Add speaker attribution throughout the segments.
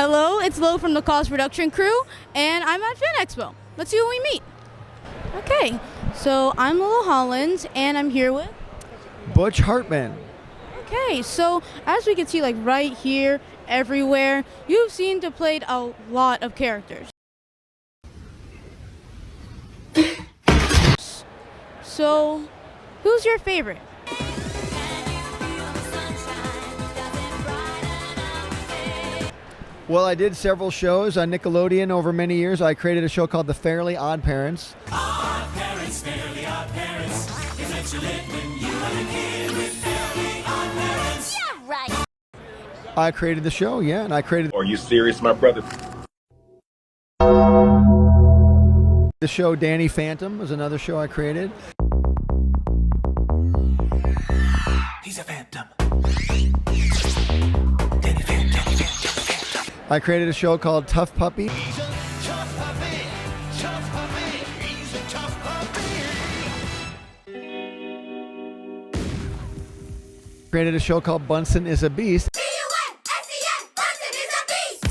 Speaker 1: Hello, it's Lo from the Cause Production crew, and I'm at Fan Expo. Let's see who we meet. Okay, so I'm Lihlo Holland, and I'm here with
Speaker 2: Butch Hartman.
Speaker 1: Okay, so as we can see, like right here, everywhere, you've seemed to played a lot of characters. So, who's your favorite?
Speaker 2: Well, I did several shows on Nickelodeon over many years. I created a show called The Fairly Odd Parents.
Speaker 3: Odd Parents, Fairly Odd Parents. Is that you lit when you were a kid with Fairly Odd Parents?
Speaker 1: Yeah, right.
Speaker 2: I created the show, yeah, and I created
Speaker 4: Are you serious, my brother?
Speaker 2: the show Danny Phantom was another show I created.
Speaker 3: He's a phantom.
Speaker 2: I created a show called Tough Puppy.
Speaker 3: He's a tough puppy, tough puppy. He's a tough puppy.
Speaker 2: Created a show called Bunsen is a Beast.
Speaker 5: B-U-N-S-E-N, Bunsen is a beast!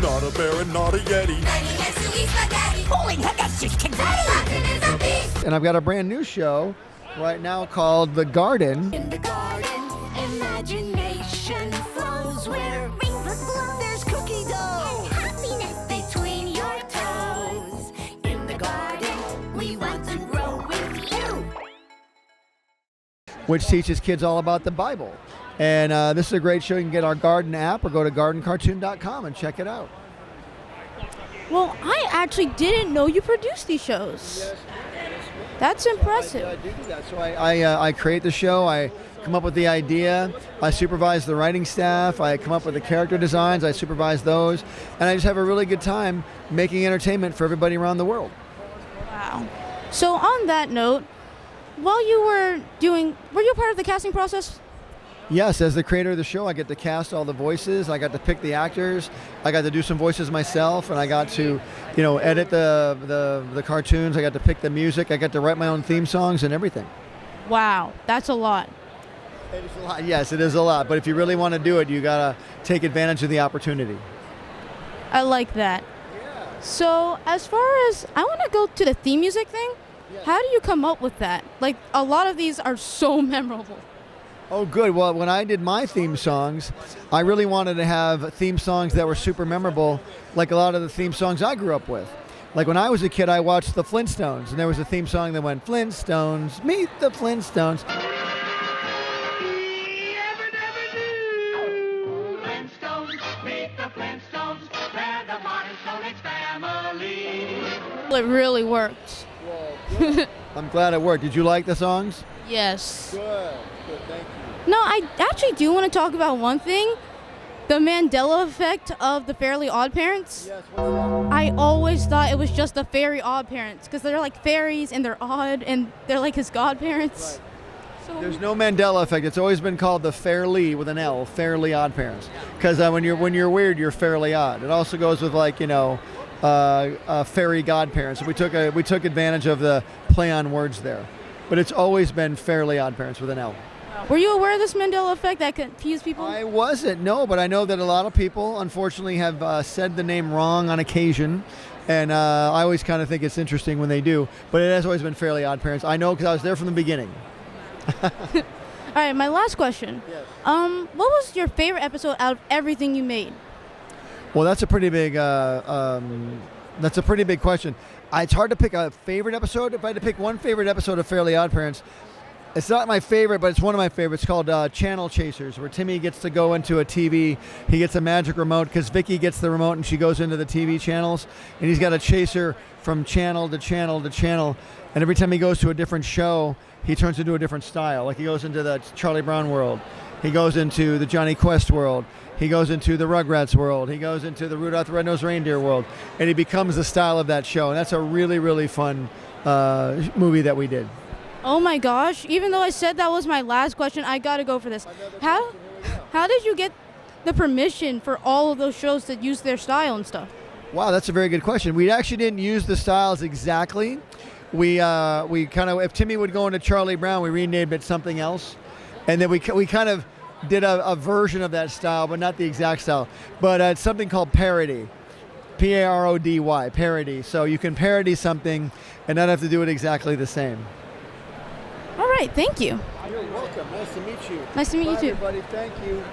Speaker 4: Not a bear and not a yeti.
Speaker 5: Banging next to eat spaghetti!
Speaker 6: Holy heck, that's just confetti!
Speaker 5: Bunsen is a beast!
Speaker 2: And I've got a brand new show right now called The Garden.
Speaker 6: In the garden, imagination flows where rainbows bloom. There's cookie dough and happiness between your toes. In the garden, we want to grow with you.
Speaker 2: Which teaches kids all about the Bible. And this is a great show. You can get our Garden app or go to gardencartoon.com and check it out.
Speaker 1: Well, I actually didn't know you produced these shows. That's impressive.
Speaker 2: I do that. So I create the show. I come up with the idea. I supervise the writing staff. I come up with the character designs. I supervise those. And I just have a really good time making entertainment for everybody around the world.
Speaker 1: Wow. So on that note, while you were you a part of the casting process?
Speaker 2: Yes, as the creator of the show, I get to cast all the voices. I got to pick the actors. I got to do some voices myself, and I got to, edit the cartoons. I got to pick the music. I got to write my own theme songs and everything.
Speaker 1: Wow, that's a lot.
Speaker 2: It is a lot. Yes, it is a lot. But if you really want to do it, you gotta take advantage of the opportunity.
Speaker 1: I like that.
Speaker 2: Yeah.
Speaker 1: So as far as, I want to go to the theme music thing.
Speaker 2: Yes.
Speaker 1: How do you come up with that? Like, a lot of these are so memorable.
Speaker 2: Oh, good. Well, when I did my theme songs, I really wanted to have theme songs that were super memorable, like a lot of the theme songs I grew up with. Like when I was a kid, I watched the Flintstones, and there was a theme song that went, Flintstones, meet the Flintstones.
Speaker 3: Flintstones, meet the Flintstones. They're the modern Stone Age family.
Speaker 1: It really worked.
Speaker 2: I'm glad it worked. Did you like the songs?
Speaker 1: Yes.
Speaker 2: Good. Good, thank you.
Speaker 1: No, I actually do want to talk about one thing. The Mandela effect of the Fairly Odd Parents.
Speaker 2: Yes, what's that?
Speaker 1: I always thought it was just the Fairy Odd Parents because they're like fairies and they're odd and they're like his godparents. So
Speaker 2: There's no Mandela effect. It's always been called the Fairly with an L, Fairly Odd Parents. Because when you're weird, you're fairly odd. It also goes with fairy godparents. So we took advantage of the play on words there. But it's always been Fairly Odd Parents with an L.
Speaker 1: were you aware of this Mandela effect that confused people?
Speaker 2: I wasn't, no, but I know that a lot of people, unfortunately, have said the name wrong on occasion. And I always kind of think it's interesting when they do. But it has always been Fairly Odd Parents. I know because I was there from the beginning.
Speaker 1: All right, my last question.
Speaker 2: Yes.
Speaker 1: What was your favorite episode out of everything you made?
Speaker 2: Well, that's a pretty big question. It's hard to pick a favorite episode. If I had to pick one favorite episode of Fairly Odd Parents, it's not my favorite, but it's one of my favorites. It's called Channel Chasers, where Timmy gets to go into a TV. He gets a magic remote because Vicky gets the remote and she goes into the TV channels, and he's got to chase her from channel to channel to channel. And every time he goes to a different show, he turns into a different style. Like he goes into the Charlie Brown world. He goes into the Johnny Quest world. He goes into the Rugrats world. He goes into the Rudolph the Red-Nosed Reindeer world. And he becomes the style of that show. And that's a really, really fun movie that we did.
Speaker 1: Oh my gosh, even though I said that was my last question, I gotta go for this. How did you get the permission for all of those shows to use their style and stuff?
Speaker 2: Wow, that's a very good question. We actually didn't use the styles exactly. We kind of, if Timmy would go into Charlie Brown, we renamed it something else. And then we kind of did a version of that style, but not the exact style. But it's something called parody. Parody, parody. So you can parody something and not have to do it exactly the same.
Speaker 1: All right, thank you.
Speaker 2: You're welcome. Nice to meet you.
Speaker 1: Nice to meet you
Speaker 2: Bye,
Speaker 1: too.
Speaker 2: everybody. Thank you.